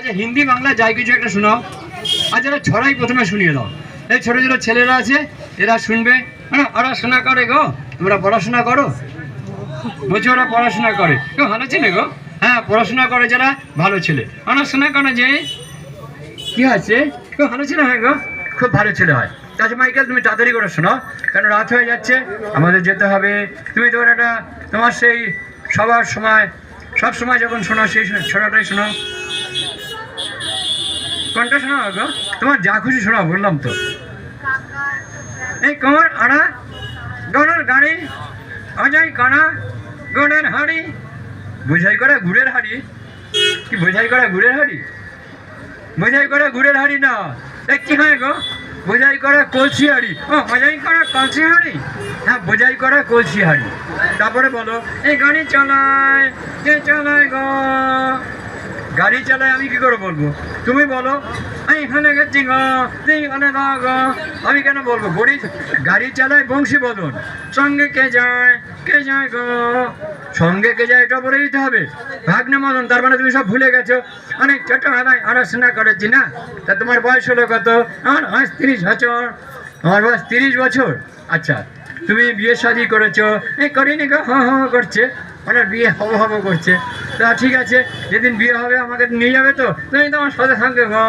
আচ্ছা হিন্দি বাংলা যাই কিছু একটা শোনাও। আচ্ছা এরা ছড়াই প্রথমে শুনিয়ে দাও। এই ছোটো ছোটো ছেলেরা আছে এরা শুনবে। হ্যাঁ ওরা শোনা করে গো, তোমরা পড়াশোনা করো? বলছি ওরা পড়াশোনা করে। কেউ ভালো ছেলে গো? হ্যাঁ পড়াশোনা করে যারা ভালো ছেলে। ওরা শোনা করে যে কি আছে কেউ ভালো ছেলে হয় গো, খুব ভালো ছেলে হয়। আচ্ছা মাইকেল তুমি তাড়াতাড়ি করে শোনাও, কেন রাত হয়ে যাচ্ছে, আমাদের যেতে হবে। তুমি তোমার একটা তোমার সেই সবার সময় সব সময় যখন শোনাও সেই শোনাটাই শোনাও। কোনটা শোনাও গো? তোমার যা খুশি শোনাও, বললাম তো। এই কোমর আড়া গনের গাড়ি অজয় কানা গুড়ের হাড়ি। বোঝাই করা গুড়ের হাড়ি? কি বোঝাই করা গুড়ের হাড়ি? বোঝাই করা গুড়ের হাড়ি না, কি হয় গো? বোঝাই করা কলসি হাড়ি। ও বোঝাই করা কলসি হাড়ি? হ্যাঁ বোঝাই করা কলসি হাড়ি। তারপরে বলো এই গাড়ি চালায় কে চালায় গো? গাড়ি চালায় আমি কি করে বলবো, তুমি বলো। আমি এখানে গেছি গো, এইখানে গো। আমি কেন বলবো? গাড়ি চালায় বংশী বদন। সঙ্গে কে যায় গো? সঙ্গে কে যায় এটা বলে দিতে হবে। ভাগ্নে মদন, তার মানে তুমি সব ভুলে গেছো। অনেক ছোটবেলায় পড়াশোনা করেছি না। তা তোমার বয়স হলো কত? আমার বয়স 30 বছর। আমার বয়স 30 বছর। আচ্ছা তুমি বিয়ে শাদী করেছো? এই করিনি গো, করছে। মানে বিয়ে হবো করছে। তা ঠিক আছে, যেদিন বিয়ে হবে আমাকে নিয়ে যাবে তো? তুমি তো আমার সাথে সঙ্গে গো।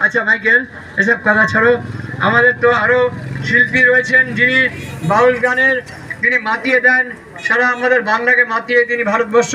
আচ্ছা মাইকেল এসব কথা ছাড়ো, আমাদের তো আরও শিল্পী রয়েছেন যিনি বাউল গানের তিনি মাতিয়ে দেন, সারা আমাদের বাংলাকে মাতিয়ে তিনি ভারতবর্ষ